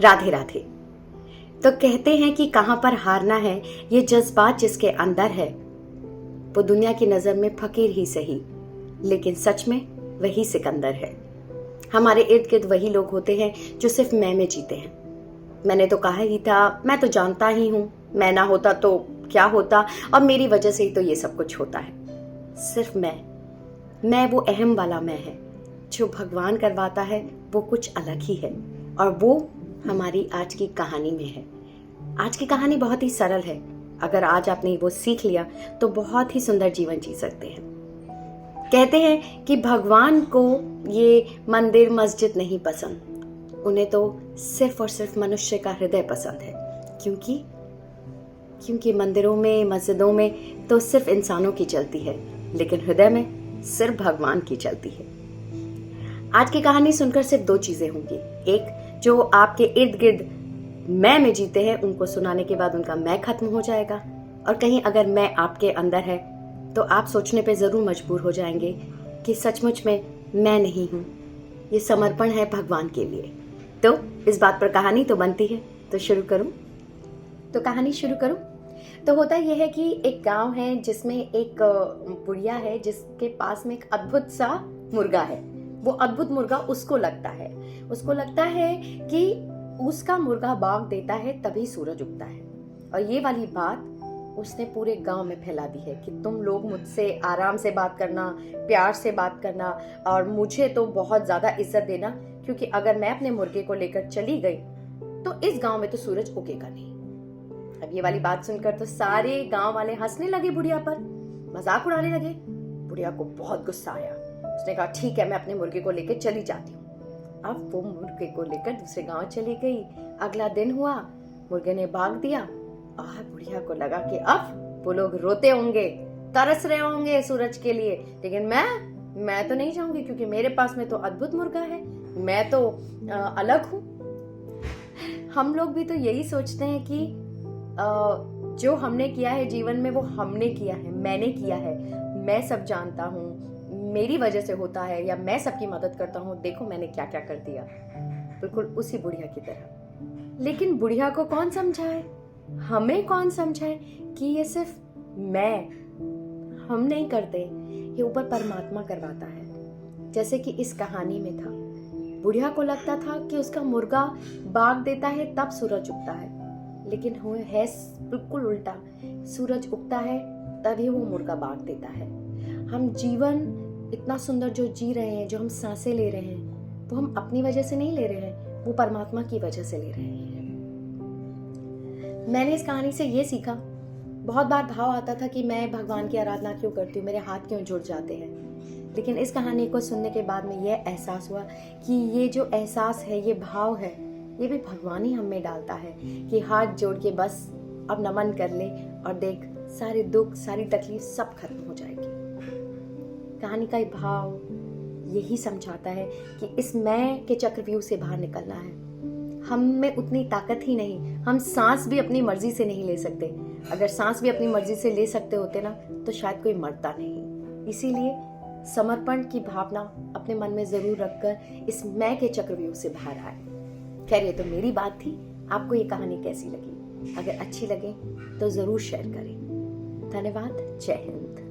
राधे राधे। तो कहते हैं कि कहां पर हारना है, ये जज्बात जिसके अंदर है वो दुनिया की नजर में फकीर ही सही, लेकिन सच में वही सिकंदर है। हमारे इर्द गिर्द वही लोग होते हैं जो सिर्फ मैं में जीते हैं। मैंने तो कहा ही था, मैं तो जानता ही हूं, मैं ना होता तो क्या होता, और मेरी वजह से ही तो ये सब कुछ होता है। सिर्फ मैं वो अहम वाला मैं है जो भगवान करवाता है, वो कुछ अलग ही है। और वो हमारी आज की कहानी में है। आज की कहानी बहुत ही सरल है। अगर आज आपने वो सीख लिया तो बहुत ही सुंदर जीवन जी सकते हैं। कहते हैं कि भगवान को ये मंदिर मस्जिद नहीं पसंद, उन्हें तो सिर्फ और सिर्फ मनुष्य का हृदय पसंद है। क्योंकि मंदिरों में मस्जिदों में तो सिर्फ इंसानों की चलती है, लेकिन हृदय में सिर्फ भगवान की चलती है। आज की कहानी सुनकर सिर्फ दो चीजें होंगी। एक, जो आपके इर्द गिर्द मैं में जीते हैं उनको सुनाने के बाद उनका मैं खत्म हो जाएगा, और कहीं अगर मैं आपके अंदर है तो आप सोचने पे जरूर मजबूर हो जाएंगे कि सचमुच में मैं नहीं हूं, ये समर्पण है भगवान के लिए। तो इस बात पर कहानी तो बनती है, तो शुरू करूं? तो कहानी शुरू करूं? तो होता यह है कि एक गांव है जिसमें एक बुढ़िया है जिसके पास में एक अद्भुत सा मुर्गा है। वो अद्भुत मुर्गा उसको लगता है कि उसका मुर्गा बाग देता है तभी सूरज उगता है। और ये वाली बात उसने पूरे गांव में फैला दी है कि तुम लोग मुझसे आराम से बात करना, प्यार से बात करना, और मुझे तो बहुत ज्यादा इज्जत देना, क्योंकि अगर मैं अपने मुर्गे को लेकर चली गई तो इस गांव में तो सूरज उगेगा नहीं। अब ये वाली बात सुनकर तो सारे गांव वाले हंसने लगे, बुढ़िया पर मजाक उड़ाने लगे। बुढ़िया को बहुत गुस्सा आया। उसने कहा, ठीक है, मैं अपने मुर्गे को लेकर चली जाती हूँ। अब वो मुर्गे को लेकर दूसरे गांव चली गई। अगला दिन हुआ, मुर्गे ने भाग दिया, और बुढ़िया को लगा कि अब वो लोग रोते होंगे, तरस रहे होंगे सूरज के लिए, लेकिन मैं तो नहीं जाऊंगी, क्योंकि मेरे पास में तो अद्भुत मुर्गा है, मैं तो अलग हूं। हम लोग भी तो यही सोचते हैं कि जो हमने किया है जीवन में वो हमने किया है, मैंने किया है, मैं सब जानता हूँ, मेरी वजह से होता है, या मैं सबकी मदद करता हूँ, देखो मैंने क्या क्या कर दिया। बिल्कुल उसी बुढ़िया की तरह। लेकिन बुढ़िया को कौन समझाए, हमें कौन समझाए कि ये सिर्फ हम नहीं करते, ये ऊपर परमात्मा करवाता है। जैसे कि इस कहानी में था, बुढ़िया को लगता था कि उसका मुर्गा बाग देता है तब सूरज उगता है, लेकिन है बिल्कुल उल्टा। सूरज उगता है तभी वो मुर्गा बाग देता है। हम जीवन इतना सुंदर जो जी रहे हैं, जो हम सांसें ले रहे हैं, वो हम अपनी वजह से नहीं ले रहे हैं, वो परमात्मा की वजह से ले रहे हैं। मैंने इस कहानी से ये सीखा। बहुत बार भाव आता था कि मैं भगवान की आराधना क्यों करती हूँ, मेरे हाथ क्यों जुड़ जाते हैं। लेकिन इस कहानी को सुनने के बाद में यह एहसास हुआ कि ये जो एहसास है, ये भाव है, ये भी भगवान ही हमें डालता है कि हाथ जोड़ के बस अब नमन कर ले और देख, सारे दुख, सारी तकलीफ सब खत्म हो जाएगी। कहानी का भाव यही समझाता है कि इस मैं के चक्रव्यूह से बाहर निकलना है। हम में उतनी ताकत ही नहीं, हम सांस भी अपनी मर्जी से नहीं ले सकते। अगर सांस भी अपनी मर्जी से ले सकते होते ना तो शायद कोई मरता नहीं। इसीलिए समर्पण की भावना अपने मन में जरूर रखकर इस मैं के चक्रव्यूह से बाहर आए। खैर, ये तो मेरी बात थी। आपको ये कहानी कैसी लगी? अगर अच्छी लगे तो जरूर शेयर करें। धन्यवाद। जय हिंद।